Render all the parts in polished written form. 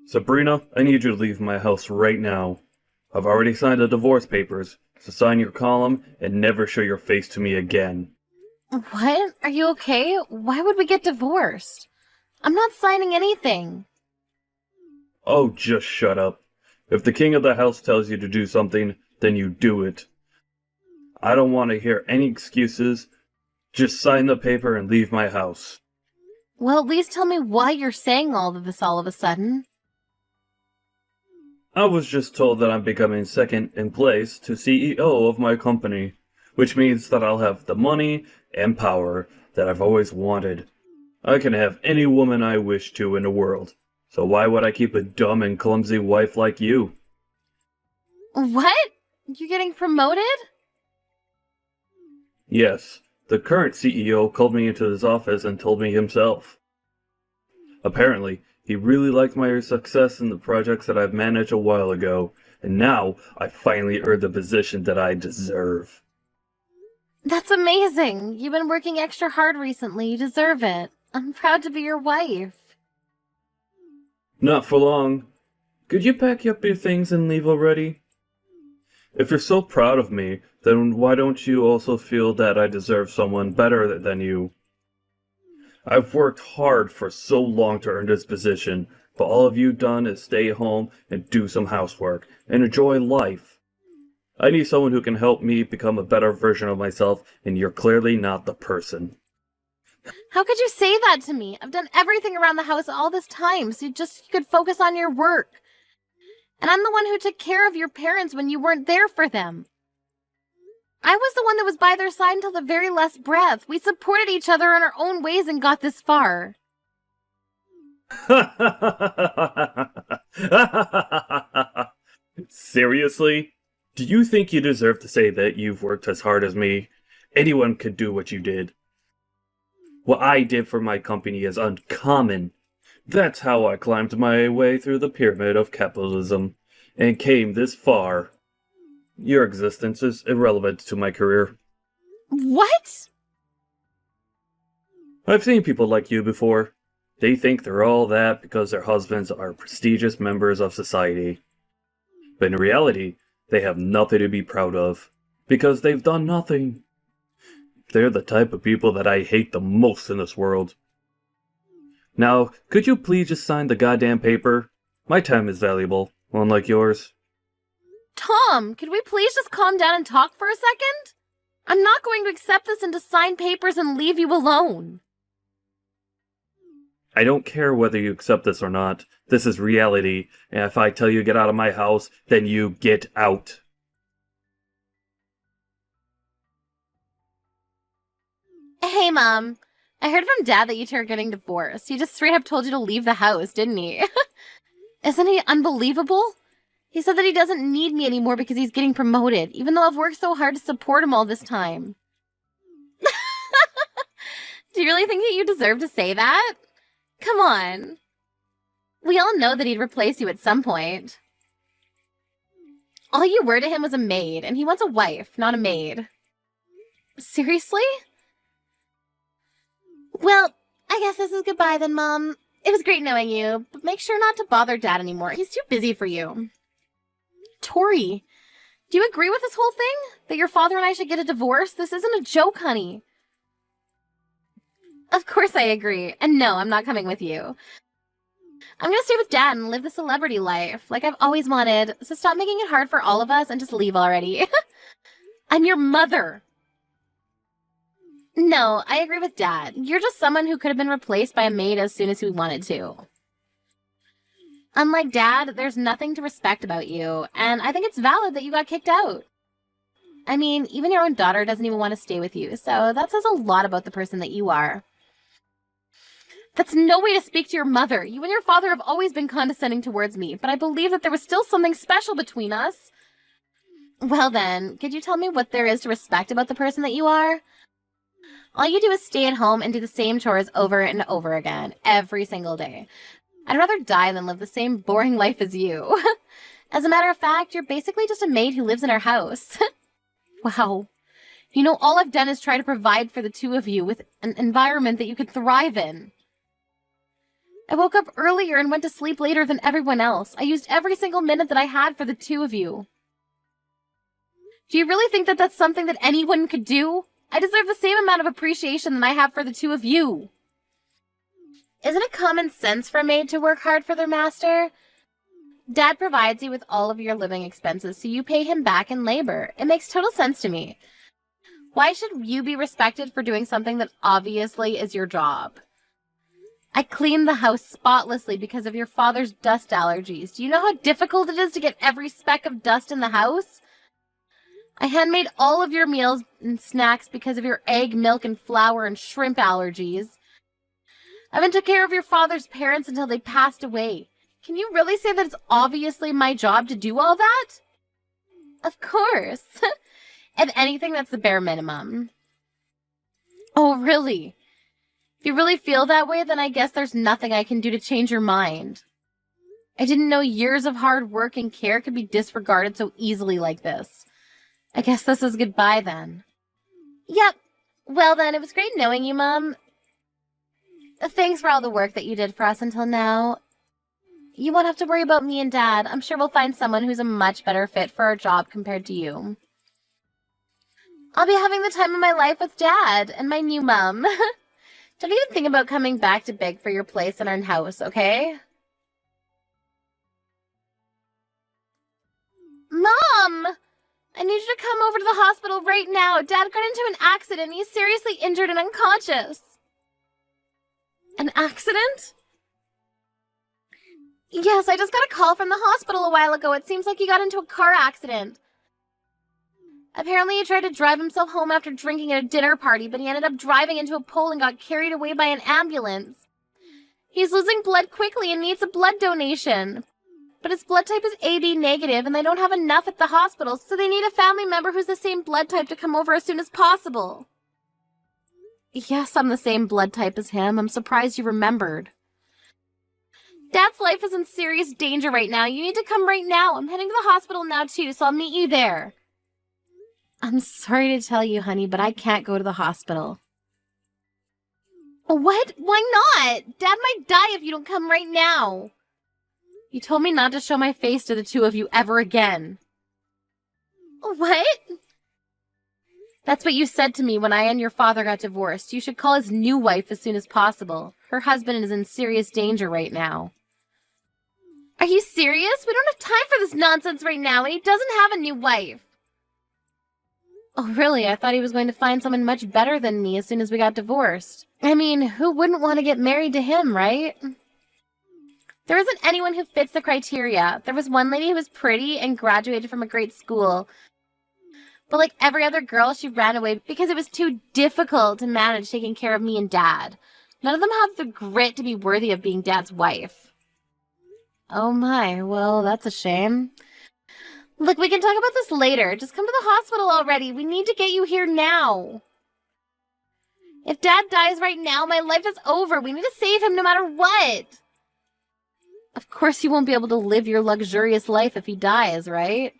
Sabrina, I need you to leave my house right now. I've already signed the divorce papers, so sign your column and never show your face to me again. What? Are you okay? Why would we get divorced? I'm not signing anything. Oh, just shut up. If the king of the house tells you to do something, then you do it. I don't want to hear any excuses. Just sign the paper and leave my house. Well, at least tell me why you're saying all of this all of a sudden. I was just told that I'm becoming second in place to CEO of my company, which means that I'll have the money and power that I've always wanted. I can have any woman I wish to in the world, so why would I keep a dumb and clumsy wife like you? What? You're getting promoted? Yes, the current CEO called me into his office and told me himself. Apparently, he really liked my success in the projects that I've managed a while ago, and now I finally earned the position that I deserve. That's amazing. You've been working extra hard recently. You deserve it. I'm proud to be your wife. Not for long. Could you pack up your things and leave already? If you're so proud of me, then why don't you also feel that I deserve someone better than you? I've worked hard for so long to earn this position, but all of you done is stay home and do some housework and enjoy life. I need someone who can help me become a better version of myself, and you're clearly not the person. How could you say that to me? I've done everything around the house all this time, so you could focus on your work. And I'm the one who took care of your parents when you weren't there for them. I was the one that was by their side until the very last breath. We supported each other in our own ways and got this far. Seriously? Do you think you deserve to say that you've worked as hard as me? Anyone could do what you did. What I did for my company is uncommon. That's how I climbed my way through the pyramid of capitalism and came this far. Your existence is irrelevant to my career. What? I've seen people like you before. They think they're all that because their husbands are prestigious members of society. But in reality, they have nothing to be proud of, because they've done nothing. They're the type of people that I hate the most in this world. Now, could you please just sign the goddamn paper? My time is valuable, unlike yours. Tom, could we please just calm down and talk for a second? I'm not going to accept this and to sign papers and leave you alone. I don't care whether you accept this or not. This is reality, and if I tell you to get out of my house, then you get out. Hey, Mom. I heard from Dad that you two are getting divorced. He just straight up told you to leave the house, didn't he? Isn't he unbelievable? He said that he doesn't need me anymore because he's getting promoted, even though I've worked so hard to support him all this time. Do you really think that you deserve to say that? Come on. We all know that he'd replace you at some point. All you were to him was a maid, and he wants a wife, not a maid. Seriously? Well, I guess this is goodbye then, Mom. It was great knowing you, but make sure not to bother Dad anymore. He's too busy for you. Tori, do you agree with this whole thing? That your father and I should get a divorce? This isn't a joke, honey. Of course I agree. And no, I'm not coming with you. I'm gonna stay with Dad and live the celebrity life, like I've always wanted, so stop making it hard for all of us and just leave already. I'm your mother. No, I agree with Dad. You're just someone who could have been replaced by a maid as soon as we wanted to. Unlike Dad, there's nothing to respect about you, and I think it's valid that you got kicked out. I mean, even your own daughter doesn't even want to stay with you, so that says a lot about the person that you are. That's no way to speak to your mother. You and your father have always been condescending towards me, but I believe that there was still something special between us. Well then, could you tell me what there is to respect about the person that you are? All you do is stay at home and do the same chores over and over again, every single day. I'd rather die than live the same boring life as you. As a matter of fact, you're basically just a maid who lives in our house. Wow. You know, all I've done is try to provide for the two of you with an environment that you could thrive in. I woke up earlier and went to sleep later than everyone else. I used every single minute that I had for the two of you. Do you really think that that's something that anyone could do? I deserve the same amount of appreciation that I have for the two of you. Isn't it common sense for a maid to work hard for their master? Dad provides you with all of your living expenses, so you pay him back in labor. It makes total sense to me. Why should you be respected for doing something that obviously is your job? I cleaned the house spotlessly because of your father's dust allergies. Do you know how difficult it is to get every speck of dust in the house? I handmade all of your meals and snacks because of your egg, milk, and flour and shrimp allergies. I even took care of your father's parents until they passed away. Can you really say that it's obviously my job to do all that? Of course. If anything, that's the bare minimum. Oh, really? If you really feel that way, then I guess there's nothing I can do to change your mind. I didn't know years of hard work and care could be disregarded so easily like this. I guess this is goodbye then. Yep. Well then, it was great knowing you, Mom. Thanks for all the work that you did for us until now. You won't have to worry about me and Dad. I'm sure we'll find someone who's a much better fit for our job compared to you. I'll be having the time of my life with Dad and my new mom. Don't even think about coming back to beg for your place in our house, okay? Mom! I need you to come over to the hospital right now. Dad got into an accident. He's seriously injured and unconscious. An accident? Yes, I just got a call from the hospital a while ago. It seems like he got into a car accident. Apparently he tried to drive himself home after drinking at a dinner party, but he ended up driving into a pole and got carried away by an ambulance. He's losing blood quickly and needs a blood donation. But his blood type is AB negative, and they don't have enough at the hospital, so they need a family member who's the same blood type to come over as soon as possible. Yes, I'm the same blood type as him. I'm surprised you remembered. Dad's life is in serious danger right now. You need to come right now. I'm heading to the hospital now, too, so I'll meet you there. I'm sorry to tell you, honey, but I can't go to the hospital. What? Why not? Dad might die if you don't come right now. You told me not to show my face to the two of you ever again. What? That's what you said to me when I and your father got divorced. You should call his new wife as soon as possible. Her husband is in serious danger right now. Are you serious? We don't have time for this nonsense right now, and he doesn't have a new wife. Oh, really? I thought he was going to find someone much better than me as soon as we got divorced. I mean, who wouldn't want to get married to him, right? There isn't anyone who fits the criteria. There was one lady who was pretty and graduated from a great school. But like every other girl, she ran away because it was too difficult to manage taking care of me and Dad. None of them have the grit to be worthy of being Dad's wife. Oh my, well, that's a shame. Look, we can talk about this later. Just come to the hospital already. We need to get you here now. If Dad dies right now, my life is over. We need to save him no matter what. Of course you won't be able to live your luxurious life if he dies, right?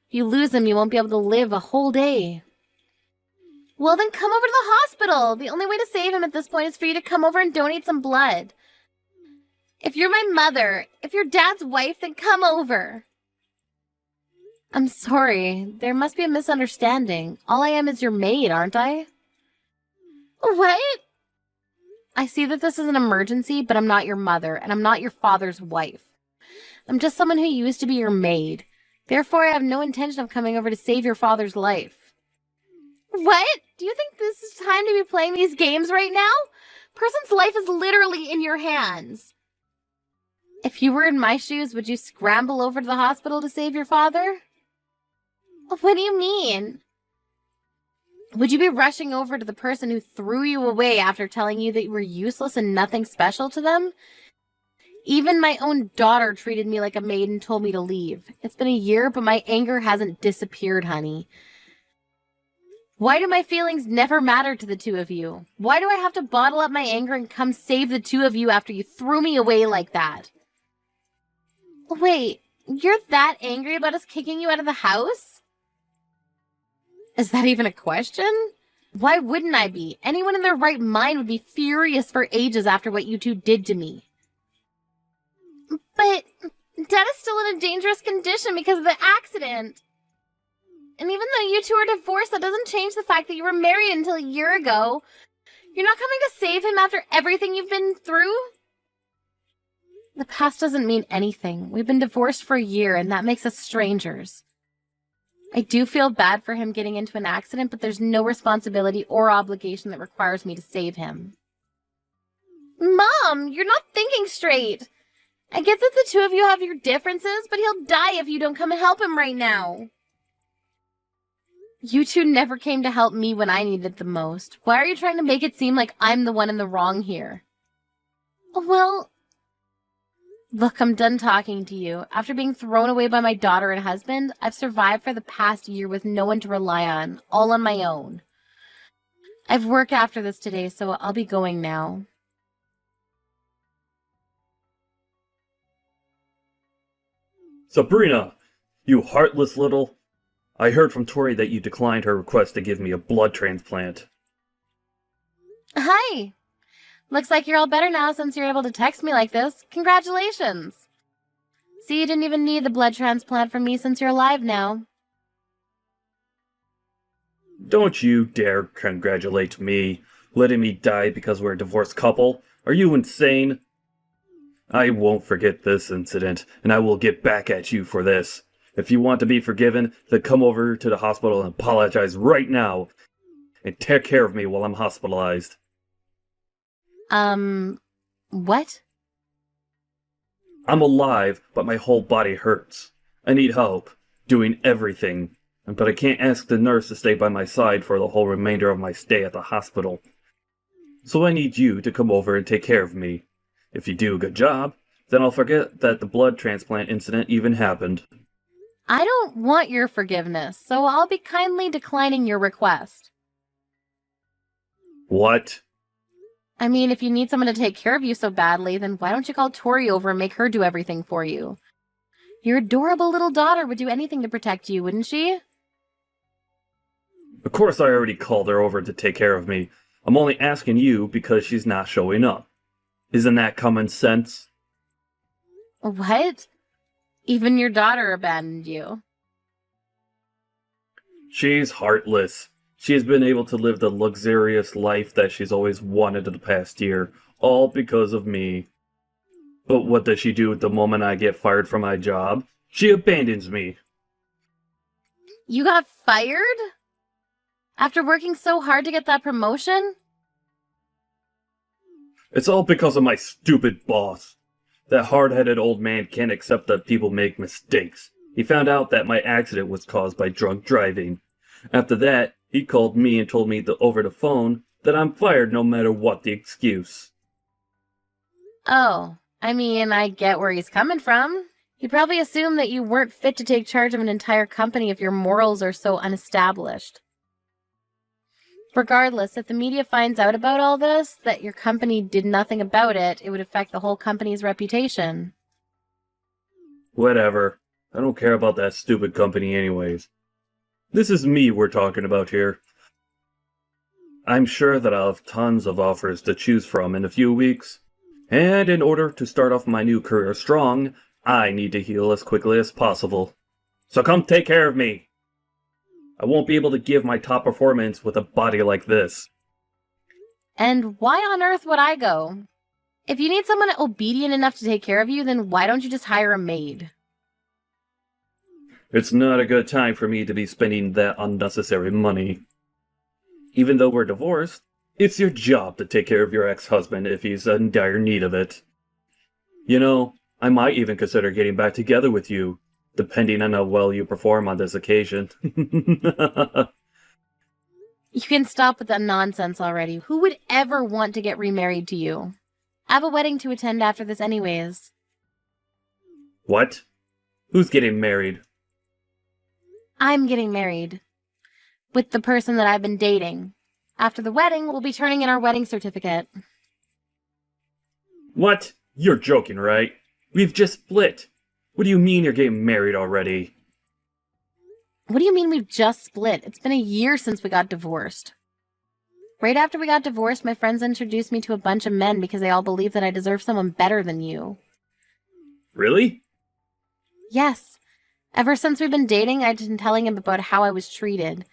If you lose him, you won't be able to live a whole day. Well, then come over to the hospital. The only way to save him at this point is for you to come over and donate some blood. If you're my mother, if you're Dad's wife, then come over. I'm sorry. There must be a misunderstanding. All I am is your maid, aren't I? What? I see that this is an emergency, but I'm not your mother, and I'm not your father's wife. I'm just someone who used to be your maid. Therefore, I have no intention of coming over to save your father's life. What? Do you think this is time to be playing these games right now? Person's life is literally in your hands. If you were in my shoes, would you scramble over to the hospital to save your father? What do you mean? Would you be rushing over to the person who threw you away after telling you that you were useless and nothing special to them? Even my own daughter treated me like a maid and told me to leave. It's been a year, but my anger hasn't disappeared, honey. Why do my feelings never matter to the two of you? Why do I have to bottle up my anger and come save the two of you after you threw me away like that? Wait, you're that angry about us kicking you out of the house? Is that even a question? Why wouldn't I be? Anyone in their right mind would be furious for ages after what you two did to me. But Dad is still in a dangerous condition because of the accident. And even though you two are divorced, that doesn't change the fact that you were married until a year ago. You're not coming to save him after everything you've been through? The past doesn't mean anything. We've been divorced for a year, and that makes us strangers. I do feel bad for him getting into an accident, but there's no responsibility or obligation that requires me to save him. Mom, you're not thinking straight. I get that the two of you have your differences, but he'll die if you don't come and help him right now. You two never came to help me when I needed the most. Why are you trying to make it seem like I'm the one in the wrong here? Well, look, I'm done talking to you. After being thrown away by my daughter and husband, I've survived for the past year with no one to rely on, all on my own. I've work after this today, so I'll be going now. Sabrina, you heartless little... I heard from Tori that you declined her request to give me a blood transplant. Hi! Looks like you're all better now since you're able to text me like this. Congratulations! See, you didn't even need the blood transplant from me since you're alive now. Don't you dare congratulate me, letting me die because we're a divorced couple. Are you insane? I won't forget this incident, and I will get back at you for this. If you want to be forgiven, then come over to the hospital and apologize right now. And take care of me while I'm hospitalized. What? I'm alive, but my whole body hurts. I need help, doing everything. But I can't ask the nurse to stay by my side for the whole remainder of my stay at the hospital. So I need you to come over and take care of me. If you do a good job, then I'll forget that the blood transplant incident even happened. I don't want your forgiveness, so I'll be kindly declining your request. What? I mean, if you need someone to take care of you so badly, then why don't you call Tori over and make her do everything for you? Your adorable little daughter would do anything to protect you, wouldn't she? Of course I already called her over to take care of me. I'm only asking you because she's not showing up. Isn't that common sense? What? Even your daughter abandoned you. She's heartless. She has been able to live the luxurious life that she's always wanted in the past year, all because of me. But what does she do the moment I get fired from my job? She abandons me. You got fired? After working so hard to get that promotion? It's all because of my stupid boss. That hard-headed old man can't accept that people make mistakes. He found out that my accident was caused by drunk driving. After that, he called me and told me over the phone that I'm fired no matter what the excuse. Oh, I mean, I get where he's coming from. He probably assumed that you weren't fit to take charge of an entire company if your morals are so unestablished. Regardless, if the media finds out about all this, that your company did nothing about it, it would affect the whole company's reputation. Whatever. I don't care about that stupid company anyways. This is me we're talking about here. I'm sure that I'll have tons of offers to choose from in a few weeks. And in order to start off my new career strong, I need to heal as quickly as possible. So come take care of me! I won't be able to give my top performance with a body like this. And why on earth would I go? If you need someone obedient enough to take care of you, then why don't you just hire a maid? It's not a good time for me to be spending that unnecessary money. Even though we're divorced, it's your job to take care of your ex-husband if he's in dire need of it. You know, I might even consider getting back together with you, depending on how well you perform on this occasion. You can stop with that nonsense already. Who would ever want to get remarried to you? I have a wedding to attend after this anyways. What? Who's getting married? I'm getting married. With the person that I've been dating. After the wedding, we'll be turning in our wedding certificate. What? You're joking, right? We've just split. What do you mean you're getting married already? What do you mean we've just split? It's been a year since we got divorced. Right after we got divorced, my friends introduced me to a bunch of men because they all believe that I deserve someone better than you. Really? Yes. Ever since we've been dating, I've been telling him about how I was treated.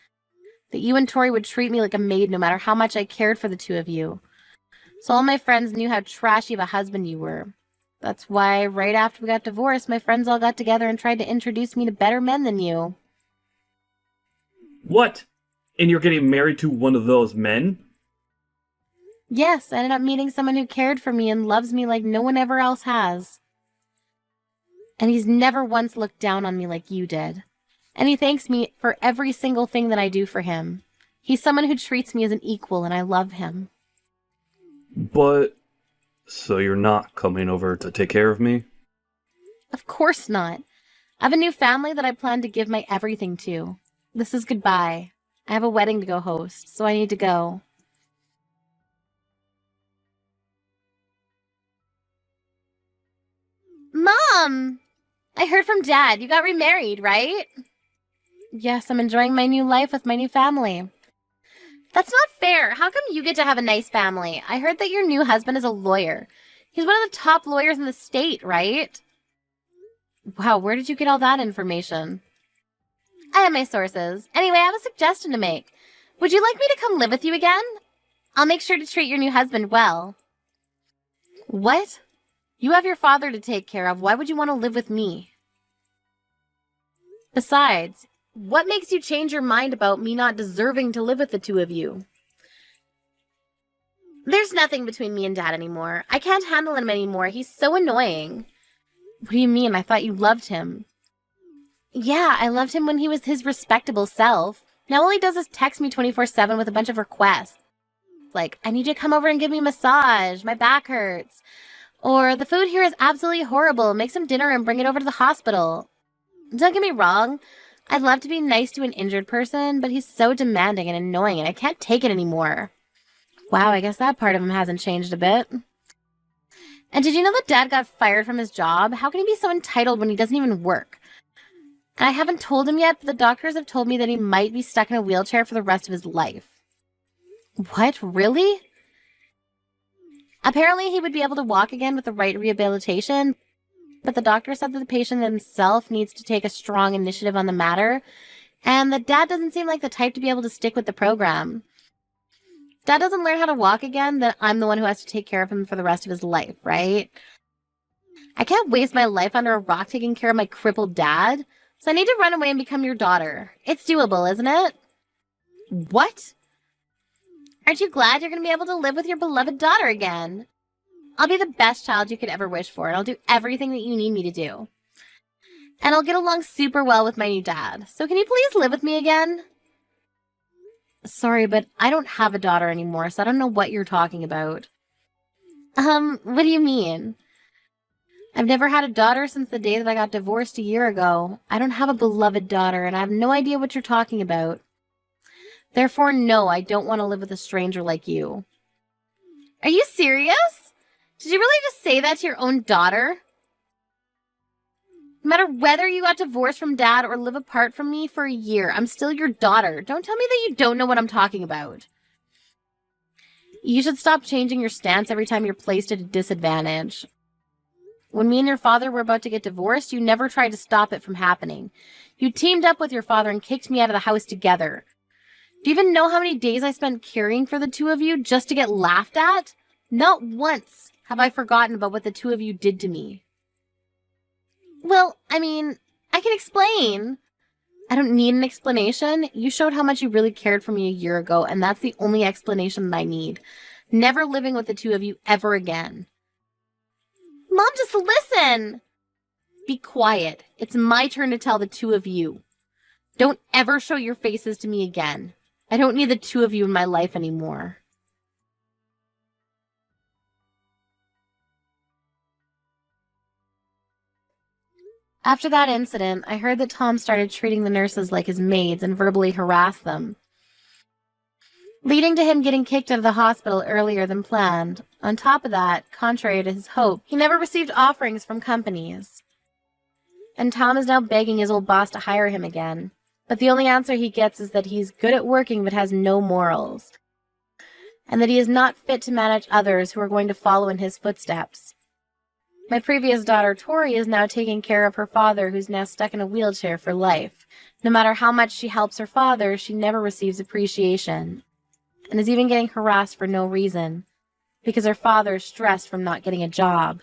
That you and Tori would treat me like a maid no matter how much I cared for the two of you. So all my friends knew how trashy of a husband you were. That's why right after we got divorced, my friends all got together and tried to introduce me to better men than you. What? And you're getting married to one of those men? Yes, I ended up meeting someone who cared for me and loves me like no one ever else has. And he's never once looked down on me like you did. And he thanks me for every single thing that I do for him. He's someone who treats me as an equal, and I love him. But... So you're not coming over to take care of me? Of course not. I have a new family that I plan to give my everything to. This is goodbye. I have a wedding to go host, so I need to go. Mom! I heard from Dad. You got remarried, right? Yes, I'm enjoying my new life with my new family. That's not fair. How come you get to have a nice family? I heard that your new husband is a lawyer. He's one of the top lawyers in the state, right? Wow, where did you get all that information? I have my sources. Anyway, I have a suggestion to make. Would you like me to come live with you again? I'll make sure to treat your new husband well. What? You have your father to take care of. Why would you want to live with me? Besides, what makes you change your mind about me not deserving to live with the two of you? There's nothing between me and Dad anymore. I can't handle him anymore. He's so annoying. What do you mean? I thought you loved him. Yeah, I loved him when he was his respectable self. Now all he does is text me 24/7 with a bunch of requests. Like, I need you to come over and give me a massage. My back hurts. Or, the food here is absolutely horrible. Make some dinner and bring it over to the hospital. Don't get me wrong. I'd love to be nice to an injured person, but he's so demanding and annoying and I can't take it anymore. Wow, I guess that part of him hasn't changed a bit. And did you know that Dad got fired from his job? How can he be so entitled when he doesn't even work? I haven't told him yet, but the doctors have told me that he might be stuck in a wheelchair for the rest of his life. What? Really? Apparently, he would be able to walk again with the right rehabilitation, but the doctor said that the patient himself needs to take a strong initiative on the matter, and that Dad doesn't seem like the type to be able to stick with the program. Dad doesn't learn how to walk again, then I'm the one who has to take care of him for the rest of his life, right? I can't waste my life under a rock taking care of my crippled dad, so I need to run away and become your daughter. It's doable, isn't it? What? Aren't you glad you're going to be able to live with your beloved daughter again? I'll be the best child you could ever wish for, and I'll do everything that you need me to do. And I'll get along super well with my new dad. So can you please live with me again? Sorry, but I don't have a daughter anymore, so I don't know what you're talking about. What do you mean? I've never had a daughter since the day that I got divorced a year ago. I don't have a beloved daughter, and I have no idea what you're talking about. Therefore, no, I don't want to live with a stranger like you. Are you serious? Did you really just say that to your own daughter? No matter whether you got divorced from Dad or live apart from me for a year, I'm still your daughter. Don't tell me that you don't know what I'm talking about. You should stop changing your stance every time you're placed at a disadvantage. When me and your father were about to get divorced, you never tried to stop it from happening. You teamed up with your father and kicked me out of the house together. Do you even know how many days I spent caring for the two of you just to get laughed at? Not once have I forgotten about what the two of you did to me. Well, I mean, I can explain. I don't need an explanation. You showed how much you really cared for me a year ago, and that's the only explanation that I need. Never living with the two of you ever again. Mom, just listen. Be quiet. It's my turn to tell the two of you. Don't ever show your faces to me again. I don't need the two of you in my life anymore. After that incident, I heard that Tom started treating the nurses like his maids and verbally harassed them, leading to him getting kicked out of the hospital earlier than planned. On top of that, contrary to his hope, he never received offerings from companies. And Tom is now begging his old boss to hire him again. But the only answer he gets is that he's good at working but has no morals, and that he is not fit to manage others who are going to follow in his footsteps. My previous daughter, Tori, is now taking care of her father, who's now stuck in a wheelchair for life. No matter how much she helps her father, she never receives appreciation, and is even getting harassed for no reason, because her father is stressed from not getting a job.